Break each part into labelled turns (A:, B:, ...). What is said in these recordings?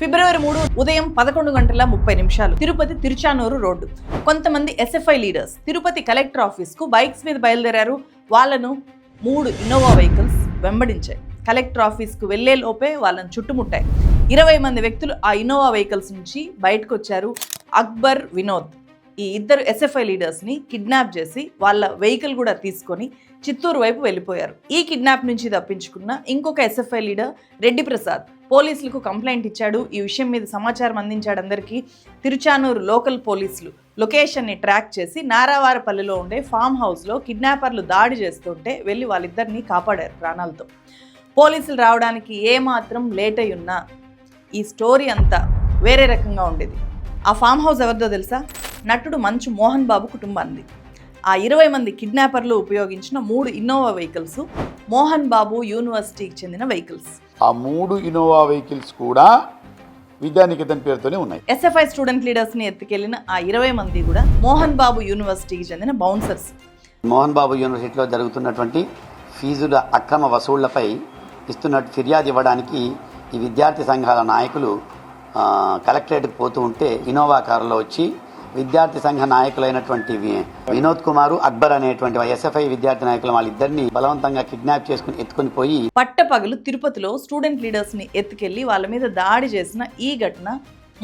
A: ఫిబ్రవరి 3 ఉదయం 11:30 తిరుపతి తిరుచానూరు రోడ్డు. కొంతమంది SFI leaders Tirupati collector ఆఫీస్కు బైక్స్ మీద బయలుదేరారు. వాళ్ళను 3 ఇన్నోవా వెహికల్స్ వెంబడించాయి. కలెక్టర్ ఆఫీస్కు వెళ్లే లోపే వాళ్ళని చుట్టుముట్టాయి. 20 మంది వ్యక్తులు ఆ ఇన్నోవా వెహికల్స్ నుంచి బయటకు వచ్చారు. అక్బర్, వినోద్ ఈ ఇద్దరు ఎస్ఎఫ్ఐ లీడర్స్ని కిడ్నాప్ చేసి వాళ్ళ వెహికల్ కూడా తీసుకొని చిత్తూరు వైపు వెళ్ళిపోయారు. ఈ కిడ్నాప్ నుంచి తప్పించుకున్న ఇంకొక ఎస్ఎఫ్ఐ లీడర్ రెడ్డి ప్రసాద్ పోలీసులకు కంప్లైంట్ ఇచ్చాడు. ఈ విషయం మీద సమాచారం అందించాడు అందరికీ. తిరుచానూరు లోకల్ పోలీసులు లొకేషన్ని ట్రాక్ చేసి నారావారపల్లిలో ఉండే ఫామ్ హౌస్లో కిడ్నాపర్లు దాడి చేస్తుంటే వెళ్ళి వాళ్ళిద్దరిని కాపాడారు ప్రాణాలతో. పోలీసులు రావడానికి ఏమాత్రం లేట్ అయి ఉన్నా ఈ స్టోరీ అంతా వేరే రకంగా ఉండేది. ఆ ఫామ్ హౌస్ ఎవరిదో తెలుసా? నటుడు మంచు మోహన్ బాబు కుటుంబాన్ని. ఆ 20 మంది కిడ్నాపర్లు ఉపయోగించిన 3 ఇన్నోవా వెహికల్స్ మోహన్ బాబు యూనివర్సిటీకి చెందిన వెహికల్స్.
B: ఆ 3 ఇన్నోవా వెహికల్స్ కూడా విద్యానికేతన్ పేరుతోనే ఉన్నాయి.
A: ఎస్ఎఫ్ఐ స్టూడెంట్ లీడర్స్ని ఎత్తుకెళ్లిన ఆ 20 మంది కూడా మోహన్ బాబు యూనివర్సిటీకి చెందిన బౌన్సర్స్.
C: మోహన్ బాబు యూనివర్సిటీలో జరుగుతున్నటువంటి ఫీజుల అక్రమ వసూళ్లపై ఇస్తున్నట్టు ఫిర్యాదు ఇవ్వడానికి ఈ విద్యార్థి సంఘాల నాయకులు కలెక్టరేట్కి పోతూ ఉంటే ఇన్నోవా కారులో వచ్చి విద్యార్థి సంఘ నాయకులైనటువంటి వినోద్ కుమార్, అక్బర్ అనేటువంటి ఎస్ఎఫ్ఐ విద్యార్థి నాయకులు వాళ్ళిద్దరిని బలవంతంగా కిడ్నాప్ చేసుకుని ఎత్తుకొని పోయి
A: పట్టపగలు తిరుపతిలో స్టూడెంట్ లీడర్స్ని ఎత్తుకెళ్లి వాళ్ళ మీద దాడి చేసిన ఈ ఘటన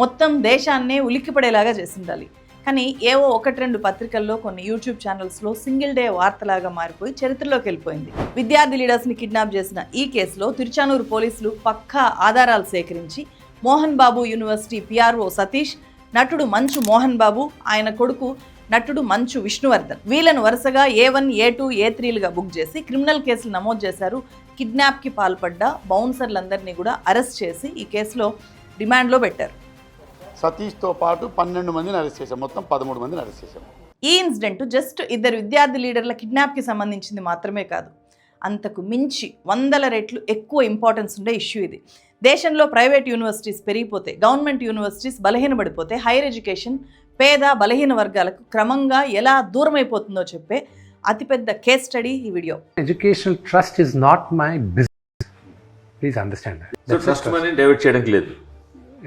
A: మొత్తం దేశాన్నే ఉలిక్కిపడేలాగా చేసిండాలి. కానీ ఏవో 1-2 పత్రికల్లో, కొన్ని యూట్యూబ్ ఛానల్స్లో సింగిల్ డే వార్తలాగా మారిపోయి చరిత్రలోకి వెళ్ళిపోయింది. విద్యార్థి లీడర్స్ని కిడ్నాప్ చేసిన ఈ కేసులో తిరుచానూరు పోలీసులు పక్కా ఆధారాలు సేకరించి మోహన్ బాబు యూనివర్సిటీ పిఆర్ఓ సతీష్, నటుడు మంచు మోహన్ బాబు, ఆయన కొడుకు నటుడు మంచు విష్ణువర్ధన్ వీళ్ళను వరుసగా A1, A2, A3లుగా బుక్ చేసి క్రిమినల్ కేసులు నమోదు చేశారు. కిడ్నాప్కి పాల్పడ్డ బౌన్సర్లందరినీ కూడా అరెస్ట్ చేసి ఈ కేసులో రిమాండ్లో పెట్టారు.
B: సతీష్తో పాటు 12 మందిని అరెస్ట్ చేశాం. మొత్తం 13 మందిని అరెస్ట్ చేశాం.
A: ఈ ఇన్సిడెంట్ జస్ట్ 2 విద్యార్థి లీడర్ల కిడ్నాప్కి సంబంధించింది మాత్రమే కాదు, అంతకు మించి 100 రెట్లు ఎక్కువ ఇంపార్టెన్స్ ఉండే ఇష్యూ ఇది. దేశంలో ప్రైవేట్ యూనివర్సిటీస్ పెరిగిపోతే, గవర్నమెంట్ యూనివర్సిటీస్ బలహీనపడిపోతే హైయర్ ఎడ్యుకేషన్ పేద బలహీన వర్గాలకు క్రమంగా ఎలా దూరం అయిపోతుందో చెప్పే అతిపెద్ద కేస్ స్టడీ ఈ వీడియో.
D: Educational trust is not my business, please understand.
E: So trust money divert చేయడానికి లేదు,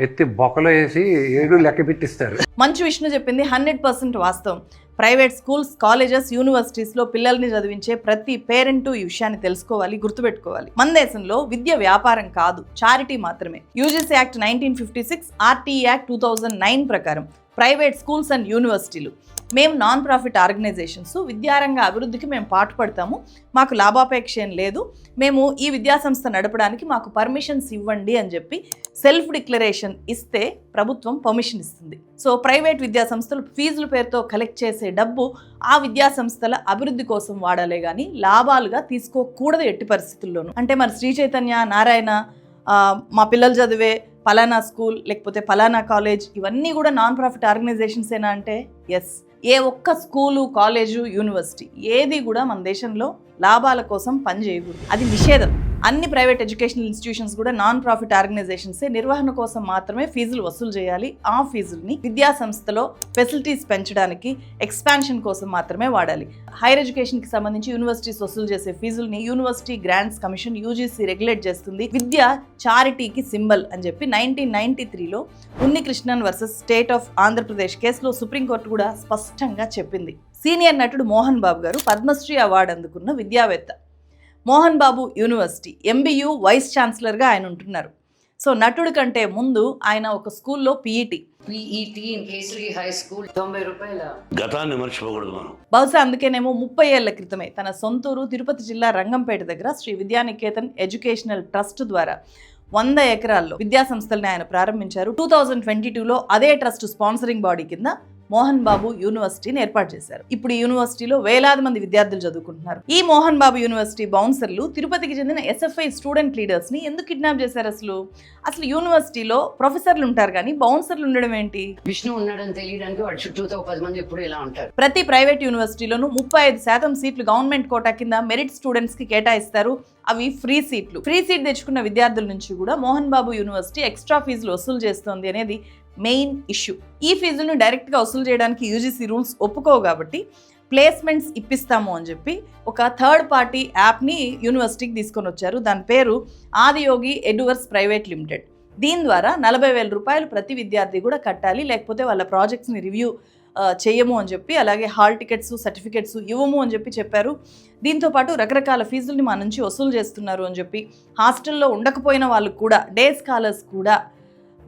D: ఎత్తి బొక్కలో వేసి 7 లెక్క పెట్టిస్తారు.
A: మంచు విష్ణు చెప్పింది 100% వాస్తవం. ప్రైవేట్ స్కూల్స్, కాలేజెస్, యూనివర్సిటీస్లో పిల్లల్ని చదివించే ప్రతి పేరెంటు ఈ విషయాన్ని తెలుసుకోవాలి, గుర్తుపెట్టుకోవాలి. మన దేశంలో విద్య వ్యాపారం కాదు, చారిటీ మాత్రమే. యూజీసీ యాక్ట్ 1956, ఆర్టీఈ యాక్ట్ 2009 ప్రకారం ప్రైవేట్ స్కూల్స్ అండ్ యూనివర్సిటీలు మేము నాన్ ప్రాఫిట్ ఆర్గనైజేషన్స్, విద్యారంగ అభివృద్ధికి మేము పాటుపడతాము, మాకు లాభాపేక్ష ఏం లేదు, మేము ఈ విద్యాసంస్థ నడపడానికి మాకు పర్మిషన్స్ ఇవ్వండి అని చెప్పి సెల్ఫ్ డిక్లరేషన్ ఇస్తే ప్రభుత్వం పర్మిషన్ ఇస్తుంది. సో ప్రైవేట్ విద్యాసంస్థలు ఫీజుల పేరుతో కలెక్ట్ చేసే డబ్బు ఆ విద్యాసంస్థల అభివృద్ధి కోసం వాడాలే కానీ లాభాలుగా తీసుకోకూడదు ఎట్టి పరిస్థితుల్లోనూ. అంటే మరి శ్రీ చైతన్య, నారాయణ, మా పిల్లలు చదివే పలానా స్కూల్ లేకపోతే పలానా కాలేజ్ ఇవన్నీ కూడా నాన్ ప్రాఫిట్ ఆర్గనైజేషన్స్ ఏనా అంటే ఎస్. ఏ ఒక్క స్కూలు, కాలేజు, యూనివర్సిటీ ఏది కూడా మన దేశంలో లాభాల కోసం పనిచేయకూడదు, అది నిషేధం. అన్ని ప్రైవేట్ ఎడ్యుకేషనల్ ఇన్స్టిట్యూషన్స్ కూడా నాన్ ప్రాఫిట్ ఆర్గనైజేషన్సే నిర్వహణ కోసం మాత్రమే ఫీజులు వసూలు చేయాలి. ఆ ఫీజుల్ని విద్యా సంస్థలో ఫెసిలిటీస్ పెంచడానికి, ఎక్స్పాన్షన్ కోసం మాత్రమే వాడాలి. హైయర్ ఎడ్యుకేషన్కి సంబంధించి యూనివర్సిటీస్ వసూలు చేసే ఫీజుల్ని university grants commission UGC regulate చేస్తుంది. విద్య చారిటీకి సింబల్ అని చెప్పి 1993లో Unnikrishnan versus state of Andhra Pradesh కేసులో సుప్రీంకోర్టు కూడా స్పష్టంగా చెప్పింది. సీనియర్ నటుడు మోహన్ బాబు గారు పద్మశ్రీ అవార్డు అందుకున్న విద్యావేత్త. Mohan Babu university MBU vice ఛాన్సలర్గా ఆయన ఉంటున్నారు. సో నటుడి కంటే ముందు ఆయన ఒక స్కూల్లో పీఈటీ
F: కేసరి హై స్కూల్ 90 రూపాయల
G: గతాన్ని మర్చిపోకూడదు మనం.
A: బహుశా అందుకేనేమో 30 ఏళ్ల క్రితమే తన సొంతూరు తిరుపతి జిల్లా రంగంపేట దగ్గర శ్రీ విద్యానికేతన్ ఎడ్యుకేషనల్ ట్రస్ట్ ద్వారా 100 ఎకరాల్లో విద్యాసంస్థల్ని ఆయన ప్రారంభించారు. 2022లో అదే ట్రస్ట్ స్పాన్సరింగ్ బాడీ కింద మోహన్ బాబు యూనివర్సిటీని ఏర్పాటు చేశారు. ఇప్పుడు ఈ యూనివర్సిటీలో వేలాది మంది విద్యార్థులు చదువుకుంటున్నారు. ఈ మోహన్ బాబు యూనివర్సిటీ బౌన్సర్లు తిరుపతికి చెందిన ఎస్ఎఫ్ఐ స్టూడెంట్ లీడర్స్ని ఎందుకు కిడ్నాప్ చేశారు? అసలు యూనివర్సిటీలో ప్రొఫెసర్లు ఉంటారు కానీ బౌన్సర్లు ఉండడం ఏంటి?
F: విష్ణు ఉన్నాడని తెలియడానికి వాడు చుట్టూతో 10 మంది ఎప్పుడు ఇలా ఉంటారు.
A: ప్రతి ప్రైవేట్ యూనివర్సిటీలోనూ 35% సీట్లు గవర్నమెంట్ కోటా కింద మెరిట్ స్టూడెంట్స్ కి కేటాయిస్తారు. అవి ఫ్రీ సీట్లు. ఫ్రీ సీట్ తెచ్చుకున్న విద్యార్థుల నుంచి కూడా మోహన్ బాబు యూనివర్సిటీ ఎక్స్ట్రా ఫీజులు వసూలు చేస్తోంది అనేది మెయిన్ ఇష్యూ. ఈ ఫీజులను డైరెక్ట్గా వసూలు చేయడానికి యూజీసీ రూల్స్ ఒప్పుకోవు కాబట్టి ప్లేస్మెంట్స్ ఇప్పిస్తాము అని చెప్పి ఒక థర్డ్ పార్టీ యాప్ని యూనివర్సిటీకి తీసుకొని వచ్చారు. దాని పేరు ఆదియోగి ఎడ్వర్స్ ప్రైవేట్ లిమిటెడ్. దీని ద్వారా 40,000 రూపాయలు ప్రతి విద్యార్థి కూడా కట్టాలి, లేకపోతే వాళ్ళ ప్రాజెక్ట్స్ని రివ్యూ చేయము అని చెప్పి, అలాగే హాల్ టికెట్స్ సర్టిఫికెట్స్ ఇవ్వము అని చెప్పారు. దీంతోపాటు రకరకాల ఫీజుల్ని మా నుంచి వసూలు చేస్తున్నారు అని చెప్పి, హాస్టల్లో ఉండకపోయిన వాళ్ళు కూడా, డే స్కాలర్స్ కూడా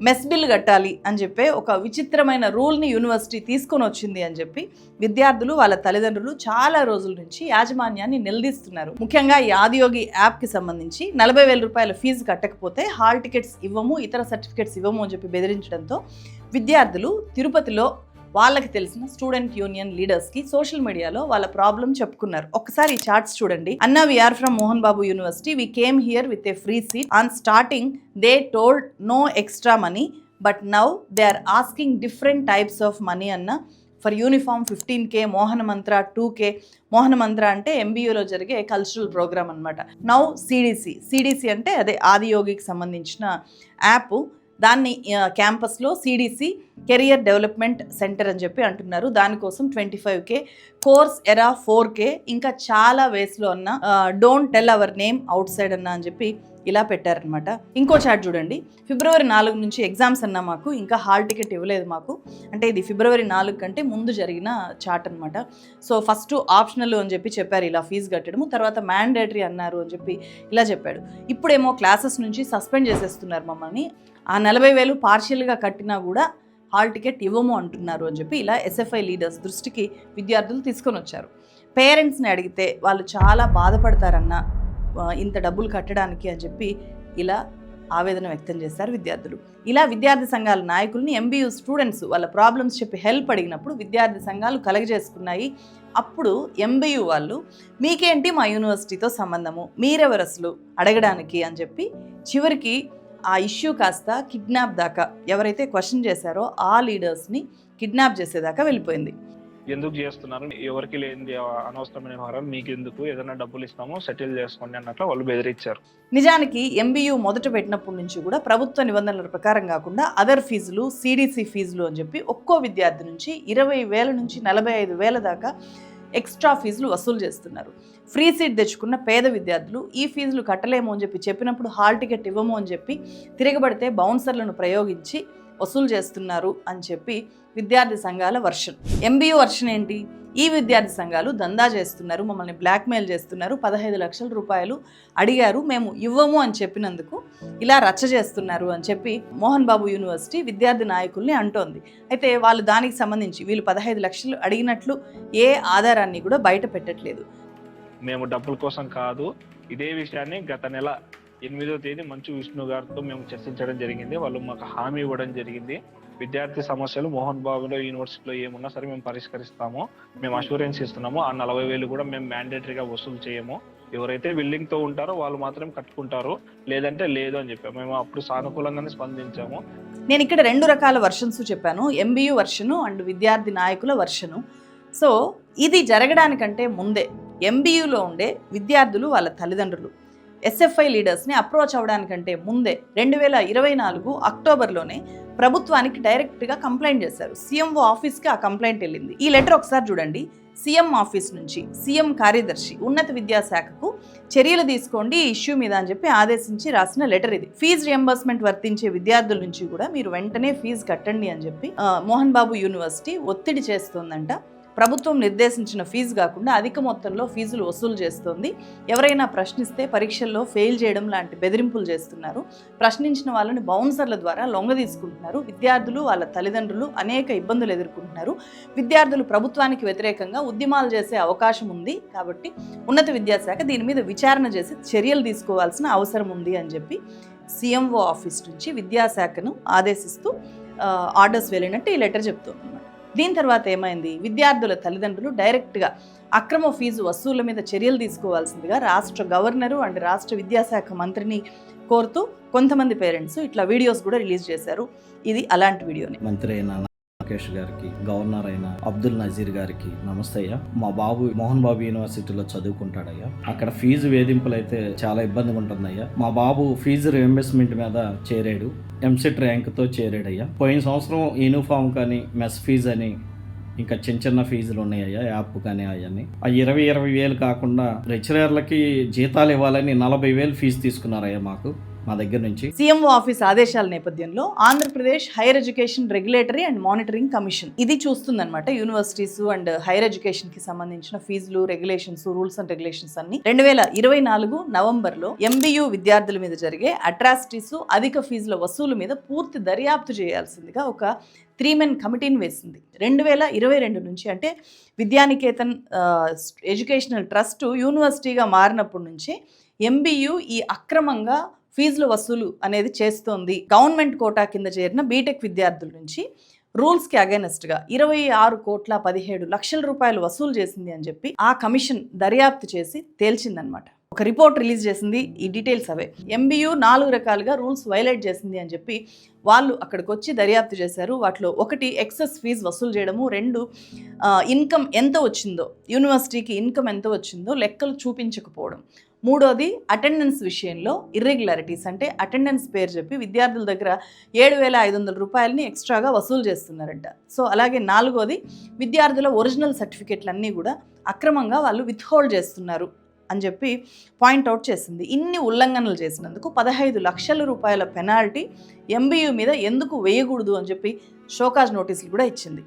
A: మెస్ బిల్ కట్టాలి అని చెప్పి ఒక విచిత్రమైన రూల్ని యూనివర్సిటీ తీసుకొని వచ్చింది అని చెప్పి విద్యార్థులు వాళ్ళ తల్లిదండ్రులు చాలా రోజుల నుంచి యాజమాన్యాన్ని నిలదీస్తున్నారు. ముఖ్యంగా ఈ ఆదియోగి యాప్కి సంబంధించి 40,000 రూపాయల ఫీజు కట్టకపోతే హాల్ టికెట్స్ ఇవ్వము, ఇతర సర్టిఫికెట్స్ ఇవ్వము అని చెప్పి బెదిరించడంతో విద్యార్థులు తిరుపతిలో వాళ్ళకి తెలిసిన స్టూడెంట్ యూనియన్ లీడర్స్కి సోషల్ మీడియాలో వాళ్ళ ప్రాబ్లం చెప్పుకున్నారు. ఒకసారి ఈ చార్ట్స్ చూడండి. అన్నా we are from Mohan Babu university, we came here with a free seat. On starting they told no extra money, but now they are asking different types of money అన్న. For uniform 15K, Mohana Mantra 2K. Mohana Mantra అంటే MBUలో జరిగే cultural programme అనమాట. Now CDC అంటే అదే ఆదియోగికి సంబంధించిన app. దాన్ని క్యాంపస్లో CDC కెరియర్ డెవలప్మెంట్ సెంటర్ అని చెప్పి అంటున్నారు. దానికోసం 25K, కోర్స్ ఎరా 4K, ఇంకా చాలా వేస్లో అన్న don't tell hour name out side అన్న అని చెప్పి ఇలా పెట్టారనమాట. ఇంకో చార్ట్ చూడండి. February 4 నుంచి ఎగ్జామ్స్ అన్నా మాకు ఇంకా హాల్ టికెట్ ఇవ్వలేదు మాకు. అంటే ఇది February 4 కంటే ముందు జరిగిన చార్ట్ అనమాట. సో ఫస్ట్ ఆప్షనల్ అని చెప్పారు ఇలా ఫీజు కట్టడము, తర్వాత మ్యాండేటరీ అన్నారు అని చెప్పి ఇలా చెప్పాడు. ఇప్పుడేమో క్లాసెస్ నుంచి సస్పెండ్ చేసేస్తున్నారు మమ్మల్ని. ఆ 40,000 పార్షియల్గా కట్టినా కూడా హాల్ టికెట్ ఇవ్వము అంటున్నారు అని చెప్పి ఇలా SFI లీడర్స్ దృష్టికి విద్యార్థులు తీసుకొని వచ్చారు. పేరెంట్స్ని అడిగితే వాళ్ళు చాలా బాధపడతారన్న ఇంత డబ్బులు కట్టడానికి అని చెప్పి ఇలా ఆవేదన వ్యక్తం చేశారు విద్యార్థులు. ఇలా విద్యార్థి సంఘాల నాయకుల్ని MBU స్టూడెంట్స్ వాళ్ళ ప్రాబ్లమ్స్ చెప్పి హెల్ప్ అడిగినప్పుడు విద్యార్థి సంఘాలు కలగజేసుకున్నాయి. అప్పుడు MBU వాళ్ళు మీకేంటి మా యూనివర్సిటీతో సంబంధము, మీరెవరు అసలు అడగడానికి అని చెప్పి చివరికి ఆ ఇష్యూ కాస్త కిడ్నాప్ దాకా, ఎవరైతే క్వశ్చన్ చేశారో ఆ లీడర్స్ని కిడ్నాప్ చేసేదాకా వెళ్ళిపోయింది.
H: ఎందుకు చేస్తున్నారు, ఎవరికి లేనిది అనవసరమైన వ్యవహారం మీకు ఎందుకు, ఏదైనా డబ్బులు ఇస్తామో సెటిల్ చేసుకోండి అన్నట్లు వాళ్ళు బెదిరించారు.
A: నిజానికి MBU మొదట పెట్టినప్పటి నుంచి కూడా ప్రభుత్వ నిబంధనల ప్రకారం కాకుండా అదర్ ఫీజులు, CDC ఫీజులు అని చెప్పి ఒక్కో విద్యార్థి నుంచి 20,000 నుంచి 45,000 దాకా ఎక్స్ట్రా ఫీజులు వసూలు చేస్తున్నారు. ఫ్రీ సీట్ తెచ్చుకున్న పేద విద్యార్థులు ఈ ఫీజులు కట్టలేము అని చెప్పినప్పుడు హాల్ టికెట్ ఇవ్వము అని చెప్పి తిరగబడితే బౌన్సర్లను ప్రయోగించి వసూలు చేస్తున్నారు అని చెప్పి విద్యార్థి సంఘాల వర్షన్. MBU వర్షన్ ఏంటి? ఈ విద్యార్థి సంఘాలు దందా చేస్తున్నారు, మమ్మల్ని బ్లాక్మెయిల్ చేస్తున్నారు, 15 లక్షల రూపాయలు అడిగారు, మేము ఇవ్వము అని చెప్పినందుకు ఇలా రచ్చ చేస్తున్నారు అని చెప్పి మోహన్ బాబు యూనివర్సిటీ విద్యార్థి నాయకుల్ని అంటోంది. అయితే వాళ్ళు దానికి సంబంధించి వీళ్ళు 15 లక్షలు అడిగినట్లు ఏ ఆధారాన్ని కూడా బయట పెట్టట్లేదు.
H: మేము డబ్బుల కోసం కాదు, ఇదే విషయాన్ని గత నెల 8వ తేదీ మంచు విష్ణు గారితో మేము చర్చించడం జరిగింది. వాళ్ళు మాకు హామీ ఇవ్వడం జరిగింది. విద్యార్థి సమస్యలు మోహన్ బాబులో యూనివర్సిటీలో ఏమున్నా సరే మేము పరిష్కరిస్తాము, మేము అష్యూరెన్స్ ఇస్తున్నాము. ఆ 40,000 కూడా మేము మ్యాండేటరీగా వసూలు చేయము. ఎవరైతే విల్లింగ్ తో ఉంటారో వాళ్ళు మాత్రం కట్టుకుంటారు, లేదంటే లేదు అని చెప్పాము. మేము అప్పుడు సానుకూలంగానే స్పందించాము.
A: నేను ఇక్కడ 2 రకాల వర్షన్స్ చెప్పాను, MBU వర్షను అండ్ విద్యార్థి నాయకుల వర్షను. సో ఇది జరగడానికంటే ముందే MBUలో ఉండే విద్యార్థులు వాళ్ళ తల్లిదండ్రులు SFI లీడర్స్ని అప్రోచ్ అవ్వడానికంటే ముందే 2024 అక్టోబర్లోనే ప్రభుత్వానికి డైరెక్ట్గా కంప్లైంట్ చేశారు. CMO ఆఫీస్కి ఆ కంప్లైంట్ వెళ్ళింది. ఈ లెటర్ ఒకసారి చూడండి. CM ఆఫీస్ నుంచి CM కార్యదర్శి ఉన్నత విద్యాశాఖకు చర్యలు తీసుకోండి ఈ ఇష్యూ మీద అని చెప్పి ఆదేశించి రాసిన లెటర్ ఇది. ఫీజు రియంబర్స్మెంట్ వర్తించే విద్యార్థుల నుంచి కూడా మీరు వెంటనే ఫీజు కట్టండి అని చెప్పి మోహన్ బాబు యూనివర్సిటీ ఒత్తిడి చేస్తోందంట. ప్రభుత్వం నిర్దేశించిన ఫీజు కాకుండా అధిక మొత్తంలో ఫీజులు వసూలు చేస్తోంది. ఎవరైనా ప్రశ్నిస్తే పరీక్షల్లో ఫెయిల్ చేయడం లాంటి బెదిరింపులు చేస్తున్నారు. ప్రశ్నించిన వాళ్ళని బౌన్సర్ల ద్వారా లొంగ తీసుకుంటున్నారు. విద్యార్థులు వాళ్ళ తల్లిదండ్రులు అనేక ఇబ్బందులు ఎదుర్కొంటున్నారు. విద్యార్థులు ప్రభుత్వానికి వ్యతిరేకంగా ఉద్యమాలు చేసే అవకాశం ఉంది కాబట్టి ఉన్నత విద్యాశాఖ దీని మీద విచారణ చేసి చర్యలు తీసుకోవాల్సిన అవసరం ఉంది అని చెప్పి CMO ఆఫీస్ నుంచి విద్యాశాఖను ఆదేశిస్తూ ఆర్డర్స్ వెళ్ళినట్టు ఈ లెటర్ చెప్తుంది. దీని తర్వాత ఏమైంది? విద్యార్థుల తల్లిదండ్రులు డైరెక్ట్గా అక్రమ ఫీజు వసూళ్ల మీద చర్యలు తీసుకోవాల్సిందిగా రాష్ట్ర గవర్నరు అండ్ రాష్ట్ర విద్యాశాఖ మంత్రిని కోరుతూ కొంతమంది పేరెంట్స్ ఇట్లా వీడియోస్ కూడా రిలీజ్ చేశారు. ఇది అలాంటి వీడియోని.
I: మంత్రి అయిన రాకేష్ గారికి, గవర్నర్ అయిన అబ్దుల్ నజీర్ గారికి నమస్తే అయ్యా. మా బాబు మోహన్ బాబు యూనివర్సిటీలో చదువుకుంటాడయ్యా. అక్కడ ఫీజు వేధింపులు అయితే చాలా ఇబ్బందిగా ఉంటుందయ్యా. మా బాబు ఫీజు రియంబర్స్మెంట్ మీద చేరాడు, ఎంసెట్ ర్యాంక్తో చేరాడయ్యా. పోయిన సంవత్సరం యూనిఫామ్ కానీ, మెస్ ఫీజు అని, ఇంకా చిన్న ఫీజులు ఉన్నాయ్యా, యాప్ కానీ అవన్నీ. ఆ 20,000 కాకుండా లెక్చరర్లకి జీతాలు ఇవ్వాలని 40,000 ఫీజు తీసుకున్నారయ్యా మాకు. మా దగ్గర నుంచి.
A: సీఎంఓ ఆఫీస్ ఆదేశాల నేపథ్యంలో Andhra Pradesh higher education regulatory and monitoring commission ఇది చూస్తుందన్నమాట యూనివర్సిటీస్ అండ్ హైయర్ ఎడ్యుకేషన్ కి సంబంధించిన ఫీజులు, రెగ్యులేషన్స్, రూల్స్ అండ్ రెగ్యులేషన్స్ అన్ని 2024 నవంబర్లో MBU విద్యార్థుల మీద జరిగే అట్రాసిటీస్, అధిక ఫీజుల వసూలు మీద పూర్తి దర్యాప్తు చేయాల్సిందిగా ఒక 3 మెన్ కమిటీని వేసింది. 2022 నుంచి అంటే విద్యానికేతన్ ఎడ్యుకేషనల్ ట్రస్ట్ యూనివర్సిటీగా మారినప్పటి నుంచి MBU ఈ అక్రమంగా ఫీజుల వసూలు అనేది చేస్తోంది. గవర్నమెంట్ కోటా కింద చేరిన బీటెక్ విద్యార్థుల నుంచి రూల్స్కి అగైనెస్ట్గా 26,17,00,000 రూపాయలు వసూలు చేసింది అని చెప్పి ఆ కమిషన్ దర్యాప్తు చేసి తేల్చిందనమాట. ఒక రిపోర్ట్ రిలీజ్ చేసింది. ఈ డీటెయిల్స్ అవే. MBU 4 రకాలుగా రూల్స్ వైలేట్ చేసింది అని చెప్పి వాళ్ళు అక్కడికి వచ్చి దర్యాప్తు చేశారు. వాటిలో 1 ఎక్సెస్ ఫీజు వసూలు చేయడము, 2 ఇన్కమ్ ఎంత వచ్చిందో, యూనివర్సిటీకి ఇన్కమ్ ఎంత వచ్చిందో లెక్కలు చూపించకపోవడం, 3వది అటెండెన్స్ విషయంలో ఇర్రెగ్యులారిటీస్ అంటే అటెండెన్స్ పేరు చెప్పి విద్యార్థుల దగ్గర 7,500 రూపాయలని ఎక్స్ట్రాగా వసూలు చేస్తున్నారంట. సో అలాగే 4వది విద్యార్థుల ఒరిజినల్ సర్టిఫికెట్లన్నీ కూడా అక్రమంగా వాళ్ళు విత్హోల్డ్ చేస్తున్నారు అని చెప్పి పాయింట్అవుట్ చేసింది. ఇన్ని ఉల్లంఘనలు చేసినందుకు 15 లక్షల రూపాయల పెనాల్టీ MBU మీద ఎందుకు వేయకూడదు అని చెప్పి షోకాజ్ నోటీసులు కూడా ఇచ్చింది.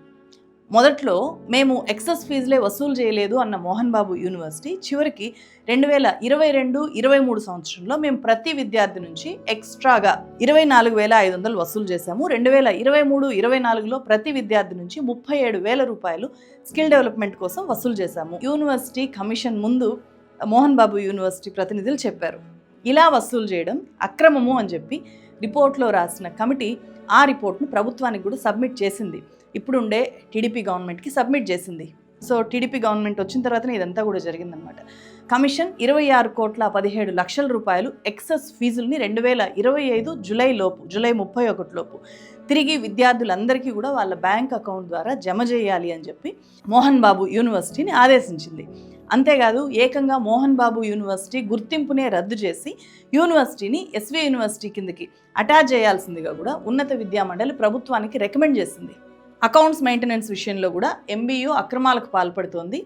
A: మొదట్లో మేము ఎక్సెస్ ఫీజులే వసూలు చేయలేదు అన్న మోహన్ బాబు యూనివర్సిటీ చివరికి 2022-23 సంవత్సరంలో మేము ప్రతి విద్యార్థి నుంచి ఎక్స్ట్రాగా 24,500 వసూలు చేశాము. 2023-24లో ప్రతి విద్యార్థి నుంచి 37,000 రూపాయలు స్కిల్ డెవలప్మెంట్ కోసం వసూలు చేశాము. యూనివర్సిటీ కమిషన్ ముందు మోహన్ బాబు యూనివర్సిటీ ప్రతినిధులు చెప్పారు. ఇలా వసూలు చేయడం అక్రమము అని చెప్పి రిపోర్ట్లో రాసిన కమిటీ ఆ రిపోర్ట్ను ప్రభుత్వానికి కూడా సబ్మిట్ చేసింది. ఇప్పుడుండే టీడీపీ గవర్నమెంట్కి సబ్మిట్ చేసింది. సో టీడీపీ గవర్నమెంట్ వచ్చిన తర్వాతనే ఇదంతా కూడా జరిగిందనమాట. కమిషన్ 26,17,00,000 రూపాయలు ఎక్సెస్ ఫీజుల్ని 2025 జూలై 31 లోపు తిరిగి విద్యార్థులందరికీ కూడా వాళ్ళ బ్యాంక్ అకౌంట్ ద్వారా జమ చేయాలి అని చెప్పి మోహన్ బాబు యూనివర్సిటీని ఆదేశించింది. అంతేకాదు ఏకంగా మోహన్ బాబు యూనివర్సిటీ గుర్తింపునే రద్దు చేసి యూనివర్సిటీని SV యూనివర్సిటీ కిందకి అటాచ్ చేయాల్సిందిగా కూడా ఉన్నత విద్యామండలి ప్రభుత్వానికి రికమెండ్ చేసింది. అకౌంట్స్ మెయింటెనెన్స్ విషయంలో కూడా MBU అక్రమాలకు పాల్పడుతోంది.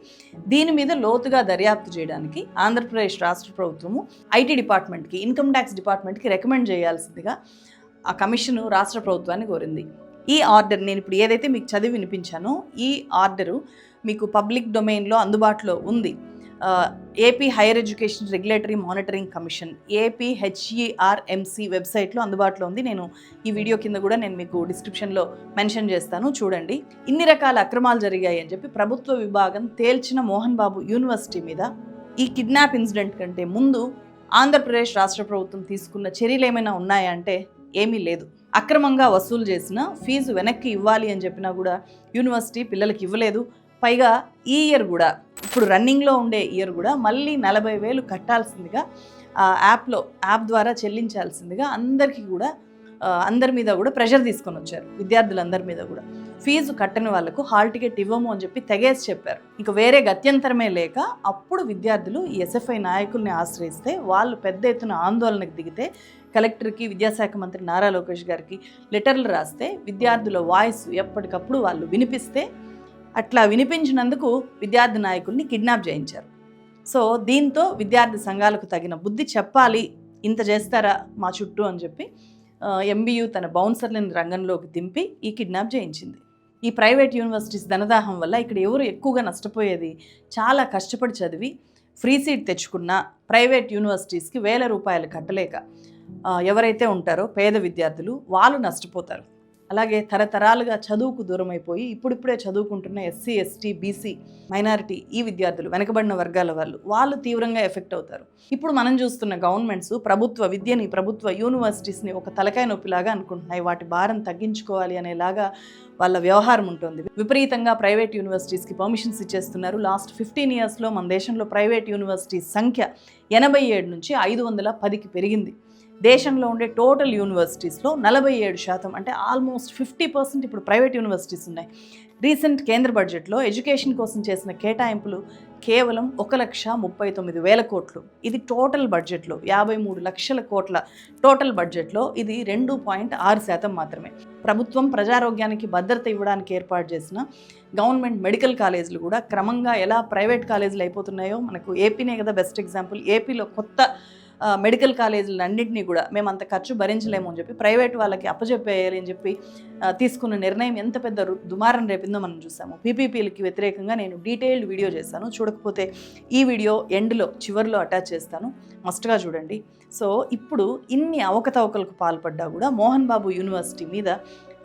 A: దీని మీద లోతుగా దర్యాప్తు చేయడానికి ఆంధ్రప్రదేశ్ రాష్ట్ర ప్రభుత్వము IT డిపార్ట్మెంట్కి, ఇన్కమ్ ట్యాక్స్ డిపార్ట్మెంట్కి రికమెండ్ చేయాల్సిందిగా ఆ కమిషన్ రాష్ట్ర ప్రభుత్వాన్ని కోరింది. ఈ ఆర్డర్ నేను ఇప్పుడు ఏదైతే మీకు చదివి వినిపించానో ఈ ఆర్డరు మీకు పబ్లిక్ డొమైన్లో అందుబాటులో ఉంది. AP higher education regulatory monitoring commission APHERMC వెబ్సైట్లో అందుబాటులో ఉంది. నేను ఈ వీడియో కింద కూడా నేను మీకు డిస్క్రిప్షన్లో మెన్షన్ చేస్తాను, చూడండి. ఇన్ని రకాల అక్రమాలు జరిగాయి అని చెప్పి ప్రభుత్వ విభాగం తేల్చిన మోహన్ బాబు యూనివర్సిటీ మీద ఈ కిడ్నాప్ ఇన్సిడెంట్ కంటే ముందు ఆంధ్రప్రదేశ్ రాష్ట్ర ప్రభుత్వం తీసుకున్న చర్యలు ఏమైనా ఉన్నాయా అంటే ఏమీ లేదు. అక్రమంగా వసూలు చేసిన ఫీజు వెనక్కి ఇవ్వాలి అని చెప్పినా కూడా యూనివర్సిటీ పిల్లలకి ఇవ్వలేదు. పైగా ఈ ఇయర్ కూడా, ఇప్పుడు రన్నింగ్లో ఉండే ఇయర్ కూడా మళ్ళీ 40,000 కట్టాల్సిందిగా యాప్ ద్వారా చెల్లించాల్సిందిగా అందరి మీద కూడా ప్రెషర్ తీసుకొని వచ్చారు. విద్యార్థులందరి మీద కూడా ఫీజు కట్టని వాళ్ళకు హాల్ టికెట్ ఇవ్వము అని చెప్పి తెగేసి చెప్పారు. ఇక వేరే గత్యంతరమే లేక అప్పుడు విద్యార్థులు ఈ SFI నాయకుల్ని ఆశ్రయిస్తే వాళ్ళు పెద్ద ఎత్తున ఆందోళనకు దిగితే కలెక్టర్కి, విద్యాశాఖ మంత్రి నారా లోకేష్ గారికి లెటర్లు రాస్తే విద్యార్థుల వాయిస్ ఎప్పటికప్పుడు వాళ్ళు వినిపిస్తే అట్లా వినిపించినందుకు విద్యార్థి నాయకుల్ని కిడ్నాప్ చేయించారు. సో దీంతో విద్యార్థి సంఘాలకు తగిన బుద్ధి చెప్పాలి, ఇంత చేస్తారా మా చుట్టూ అని చెప్పి MBU తన బౌన్సర్లను రంగంలోకి దింపి ఈ కిడ్నాప్ చేయించింది. ఈ ప్రైవేట్ యూనివర్సిటీస్ ధనదాహం వల్ల ఇక్కడ ఎవరు ఎక్కువగా నష్టపోయేది? చాలా కష్టపడి చదివి ఫ్రీ సీట్ తెచ్చుకున్న ప్రైవేట్ యూనివర్సిటీస్కి 1,000 రూపాయలు కట్టలేక ఎవరైతే ఉంటారో పేద విద్యార్థులు వాళ్ళు నష్టపోతారు. అలాగే తరతరాలుగా చదువుకు దూరం అయిపోయి ఇప్పుడిప్పుడే చదువుకుంటున్న SC, ST, BC మైనారిటీ ఈ విద్యార్థులు, వెనకబడిన వర్గాల వాళ్ళు తీవ్రంగా ఎఫెక్ట్ అవుతారు. ఇప్పుడు మనం చూస్తున్న గవర్నమెంట్స్ ప్రభుత్వ విద్యని, ప్రభుత్వ యూనివర్సిటీస్ని ఒక తలకాయ నొప్పిలాగా అనుకుంటున్నాయి. వాటి భారం తగ్గించుకోవాలి అనేలాగా వాళ్ళ వ్యవహారం ఉంటుంది. విపరీతంగా ప్రైవేట్ యూనివర్సిటీస్కి పర్మిషన్స్ ఇచ్చేస్తున్నారు. లాస్ట్ 15 ఇయర్స్లో మన దేశంలో ప్రైవేట్ యూనివర్సిటీస్ సంఖ్య 87 నుంచి 510కి పెరిగింది. దేశంలో ఉండే టోటల్ యూనివర్సిటీస్లో 47% అంటే ఆల్మోస్ట్ 50% ఇప్పుడు ప్రైవేట్ యూనివర్సిటీస్ ఉన్నాయి. రీసెంట్ కేంద్ర బడ్జెట్లో ఎడ్యుకేషన్ కోసం చేసిన కేటాయింపులు కేవలం 1,39,000 కోట్లు. ఇది టోటల్ బడ్జెట్లో 53 లక్షల కోట్ల టోటల్ బడ్జెట్లో ఇది 2.6% మాత్రమే. ప్రభుత్వం ప్రజారోగ్యానికి భద్రత ఇవ్వడానికి ఏర్పాటు చేసిన గవర్నమెంట్ మెడికల్ కాలేజీలు కూడా క్రమంగా ఎలా ప్రైవేట్ కాలేజీలు అయిపోతున్నాయో మనకు ఏపీనే కదా బెస్ట్ ఎగ్జాంపుల్. ఏపీలో కొత్త మెడికల్ కాలేజీలన్నింటినీ కూడా మేము అంత ఖర్చు భరించలేము అని చెప్పి ప్రైవేట్ వాళ్ళకి అప్పచెప్పేయాలి అని చెప్పి తీసుకున్న నిర్ణయం ఎంత పెద్ద దుమారం రేపిందో మనం చూసాము. పీపీపీలకి వ్యతిరేకంగా నేను డీటెయిల్డ్ వీడియో చేశాను. చూడకపోతే ఈ వీడియో ఎండ్లో చివరిలో అటాచ్ చేస్తాను, మస్ట్గా చూడండి. సో ఇప్పుడు ఇన్ని అవకతవకలకు పాల్పడ్డా కూడా మోహన్ బాబు యూనివర్సిటీ మీద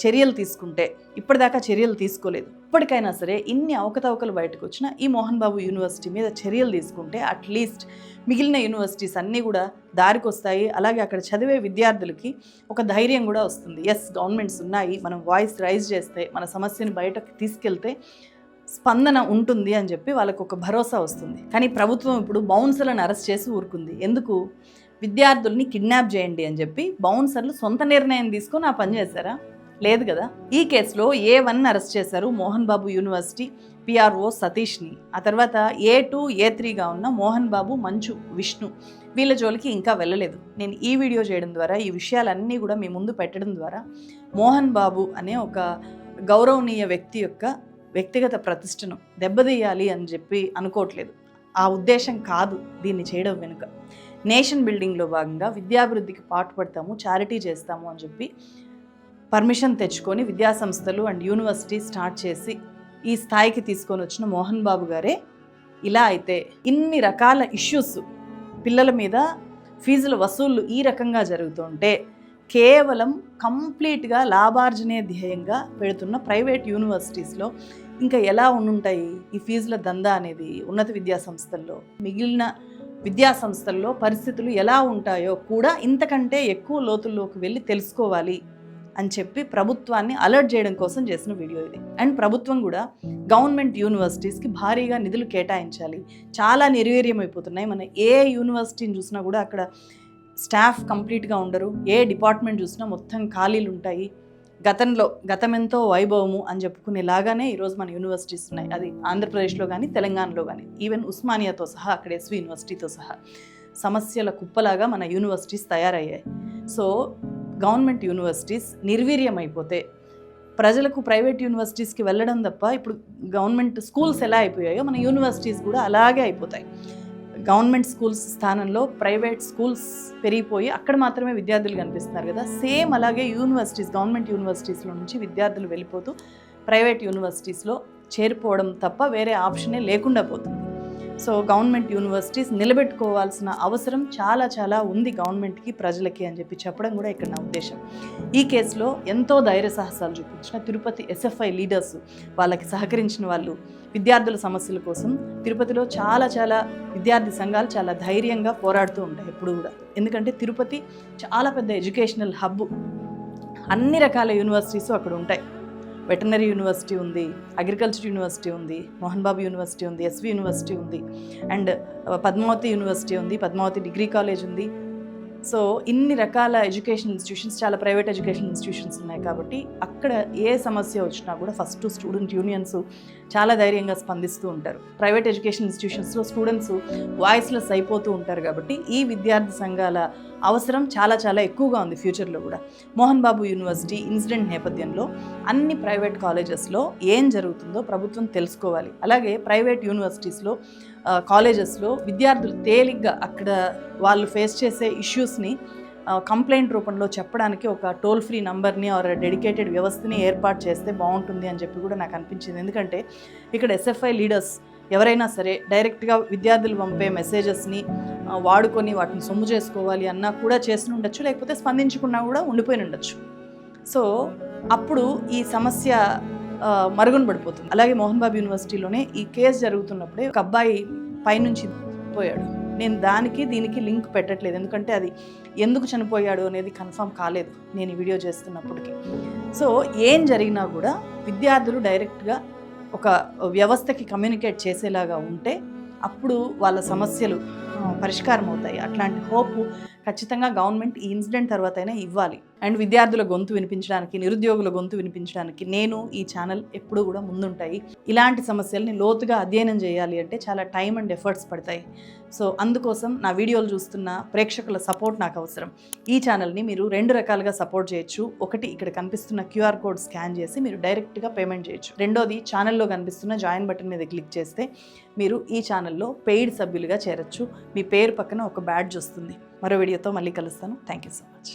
A: చర్యలు తీసుకుంటే, ఇప్పటిదాకా చర్యలు తీసుకోలేదు, ఇప్పటికైనా సరే ఇన్ని అవకతవకలు బయటకు వచ్చిన ఈ మోహన్ బాబు యూనివర్సిటీ మీద చర్యలు తీసుకుంటే అట్లీస్ట్ మిగిలిన యూనివర్సిటీస్ అన్నీ కూడా దారికి వస్తాయి. అలాగే అక్కడ చదివే విద్యార్థులకి ఒక ధైర్యం కూడా వస్తుంది. ఎస్, గవర్నమెంట్స్ ఉన్నాయి, మనం వాయిస్ రైజ్ చేస్తే, మన సమస్యను బయటకు తీసుకెళ్తే స్పందన ఉంటుంది అని చెప్పి వాళ్ళకు ఒక భరోసా వస్తుంది. కానీ ప్రభుత్వం ఇప్పుడు బౌన్సర్లను అరెస్ట్ చేసి ఊరుకుంది. ఎందుకు? విద్యార్థుల్ని కిడ్నాప్ చేయండి అని చెప్పి బౌన్సర్లు సొంత నిర్ణయం తీసుకొని ఆ పని చేశారా? లేదు కదా. ఈ కేసులో A1 అరెస్ట్ చేశారు, మోహన్ బాబు యూనివర్సిటీ PRO సతీష్ని. ఆ తర్వాత A2, A3గా ఉన్న మోహన్ బాబు, మంచు, విష్ణు, వీళ్ళ జోలికి ఇంకా వెళ్ళలేదు. నేను ఈ వీడియో చేయడం ద్వారా, ఈ విషయాలన్నీ కూడా మీ ముందు పెట్టడం ద్వారా మోహన్ బాబు అనే ఒక గౌరవనీయ వ్యక్తి యొక్క వ్యక్తిగత ప్రతిష్టను దెబ్బతీయాలి అని చెప్పి అనుకోవట్లేదు. ఆ ఉద్దేశం కాదు దీన్ని చేయడం వెనుక. నేషన్ బిల్డింగ్లో భాగంగా విద్యాభివృద్ధికి పాటుపడతాము, చారిటీ చేస్తాము అని చెప్పి పర్మిషన్ తెచ్చుకొని విద్యాసంస్థలు అండ్ యూనివర్సిటీ స్టార్ట్ చేసి ఈ స్థాయికి తీసుకొని వచ్చిన మోహన్ బాబు గారే ఇలా అయితే ఇన్ని రకాల ఇష్యూస్, పిల్లల మీద ఫీజుల వసూళ్లు ఈ రకంగా జరుగుతుంటే కేవలం కంప్లీట్గా లాభార్జనే ధ్యేయంగా పెడుతున్న ప్రైవేట్ యూనివర్సిటీస్లో ఇంకా ఎలా ఉండుంటాయి ఈ ఫీజుల దందా అనేది? ఉన్నత విద్యాసంస్థల్లో, మిగిలిన విద్యాసంస్థల్లో పరిస్థితులు ఎలా ఉంటాయో కూడా ఇంతకంటే ఎక్కువ లోతుల్లోకి వెళ్ళి తెలుసుకోవాలి అని చెప్పి ప్రభుత్వాన్ని అలర్ట్ చేయడం కోసం చేసిన వీడియో ఇది. అండ్ ప్రభుత్వం కూడా గవర్నమెంట్ యూనివర్సిటీస్కి భారీగా నిధులు కేటాయించాలి. చాలా నిర్వీర్యం అయిపోతున్నాయి. మన ఏ యూనివర్సిటీని చూసినా కూడా అక్కడ స్టాఫ్ కంప్లీట్గా ఉండరు. ఏ డిపార్ట్మెంట్ చూసినా మొత్తం ఖాళీలు ఉంటాయి. గతమెంతో వైభవము అని చెప్పుకునేలాగానే ఈరోజు మన యూనివర్సిటీస్ ఉన్నాయి. అది ఆంధ్రప్రదేశ్లో కానీ తెలంగాణలో కానీ, ఈవెన్ ఉస్మానియాతో సహా, అక్కడ SV యూనివర్సిటీతో సహా సమస్యల కుప్పలాగా మన యూనివర్సిటీస్ తయారయ్యాయి. సో గవర్నమెంట్ యూనివర్సిటీస్ నిర్వీర్యం అయిపోతే ప్రజలకు ప్రైవేట్ యూనివర్సిటీస్కి వెళ్ళడం తప్ప, ఇప్పుడు గవర్నమెంట్ స్కూల్స్ ఎలా అయిపోయాయో మన యూనివర్సిటీస్ కూడా అలాగే అయిపోతాయి. గవర్నమెంట్ స్కూల్స్ స్థానంలో ప్రైవేట్ స్కూల్స్ పెరిగిపోయి అక్కడ మాత్రమే విద్యార్థులు కనిపిస్తున్నారు కదా. సేమ్ అలాగే యూనివర్సిటీస్, గవర్నమెంట్ యూనివర్సిటీస్లో నుంచి విద్యార్థులు వెళ్ళిపోతూ ప్రైవేట్ యూనివర్సిటీస్లో చేరిపోవడం తప్ప వేరే ఆప్షనే లేకుండా పోతుంది. సో గవర్నమెంట్ యూనివర్సిటీస్ నిలబెట్టుకోవాల్సిన అవసరం చాలా చాలా ఉంది గవర్నమెంట్కి, ప్రజలకి అని చెప్పి చెప్పడం కూడా ఇక్కడ నా ఉద్దేశం. ఈ కేసులో ఎంతో ధైర్య సాహసాలు చూపించిన తిరుపతి SFI లీడర్స్, వాళ్ళకి సహకరించిన వాళ్ళు, విద్యార్థుల సమస్యల కోసం తిరుపతిలో చాలా చాలా విద్యార్థి సంఘాలు చాలా ధైర్యంగా పోరాడుతూ ఉంటాయి ఎప్పుడు కూడా. ఎందుకంటే తిరుపతి చాలా పెద్ద ఎడ్యుకేషనల్ హబ్, అన్ని రకాల యూనివర్సిటీస్ అక్కడ ఉంటాయి. వెటర్నరీ యూనివర్సిటీ ఉంది, అగ్రికల్చర్ యూనివర్సిటీ ఉంది, మోహన్ బాబు యూనివర్సిటీ ఉంది, SV యూనివర్సిటీ ఉంది, అండ్ పద్మావతి యూనివర్సిటీ ఉంది, పద్మావతి డిగ్రీ కాలేజ్ ఉంది. సో ఇన్ని రకాల ఎడ్యుకేషన్ ఇన్స్టిట్యూషన్స్, చాలా ప్రైవేట్ ఎడ్యుకేషన్ ఇన్స్టిట్యూషన్స్ ఉన్నాయి. కాబట్టి అక్కడ ఏ సమస్య వచ్చినా కూడా ఫస్ట్ స్టూడెంట్ యూనియన్స్ చాలా ధైర్యంగా స్పందిస్తూ ఉంటారు. ప్రైవేట్ ఎడ్యుకేషన్ ఇన్స్టిట్యూషన్స్లో స్టూడెంట్స్ వాయిస్లెస్ అయిపోతూ ఉంటారు. కాబట్టి ఈ విద్యార్థి సంఘాల అవసరం చాలా చాలా ఎక్కువగా ఉంది ఫ్యూచర్లో కూడా. మోహన్ బాబు యూనివర్సిటీ ఇన్సిడెంట్ నేపథ్యంలో అన్ని ప్రైవేట్ కాలేజెస్లో ఏం జరుగుతుందో ప్రభుత్వం తెలుసుకోవాలి. అలాగే ప్రైవేట్ యూనివర్సిటీస్లో, కాలేజెస్లో విద్యార్థులు తేలిగ్గా అక్కడ వాళ్ళు ఫేస్ చేసే ఇష్యూస్ని కంప్లైంట్ రూపంలో చెప్పడానికి ఒక టోల్ ఫ్రీ నంబర్ని ఆర్ డెడికేటెడ్ వ్యవస్థని ఏర్పాటు చేస్తే బాగుంటుంది అని చెప్పి కూడా నాకు అనిపించింది. ఎందుకంటే ఇక్కడ SFI లీడర్స్ ఎవరైనా సరే డైరెక్ట్గా విద్యార్థులు పంపే మెసేజెస్ని వాడుకొని వాటిని సొమ్ము చేసుకోవాలి అన్నా కూడా చేసి ఉండొచ్చు, లేకపోతే స్పందించకుండా కూడా ఉండిపోయి ఉండొచ్చు. సో అప్పుడు ఈ సమస్య మరుగున పడిపోతుంది. అలాగే మోహన్ బాబు యూనివర్సిటీలోనే ఈ కేసు జరుగుతున్నప్పుడే ఒక అబ్బాయి పైనుంచి పోయాడు. నేను దీనికి లింక్ పెట్టట్లేదు, ఎందుకంటే అది ఎందుకు చనిపోయాడు అనేది కన్ఫర్మ్ కాలేదు నేను ఈ వీడియో చేస్తున్నప్పటికీ. సో ఏం జరిగినా కూడా విద్యార్థులు డైరెక్ట్గా ఒక వ్యవస్థకి కమ్యూనికేట్ చేసేలాగా ఉంటే అప్పుడు వాళ్ళ సమస్యలు పరిష్కారం అవుతాయి. అట్లాంటి హోప్ ఖచ్చితంగా గవర్నమెంట్ ఈ ఇన్సిడెంట్ తర్వాత అయినా ఇవ్వాలి. అండ్ విద్యార్థుల గొంతు వినిపించడానికి, నిరుద్యోగుల గొంతు వినిపించడానికి నేను ఈ ఛానల్ ఎప్పుడూ కూడా ముందుంటాయి. ఇలాంటి సమస్యల్ని లోతుగా అధ్యయనం చేయాలి అంటే చాలా టైం అండ్ ఎఫర్ట్స్ పడతాయి. సో అందుకోసం నా వీడియోలు చూస్తున్న ప్రేక్షకుల సపోర్ట్ నాకు అవసరం. ఈ ఛానల్ని మీరు 2 రకాలుగా సపోర్ట్ చేయొచ్చు. ఒకటి, ఇక్కడ కనిపిస్తున్న QR కోడ్ స్కాన్ చేసి మీరు డైరెక్ట్గా పేమెంట్ చేయొచ్చు. రెండోది, ఛానల్లో కనిపిస్తున్న జాయిన్ బటన్ మీద క్లిక్ చేస్తే మీరు ఈ ఛానల్లో పెయిడ్ సభ్యులుగా చేరొచ్చు. మీ పేరు పక్కన ఒక బ్యాడ్జ్ వస్తుంది. మరో వీడియోతో మళ్ళీ కలుస్తాను. Thank you so much.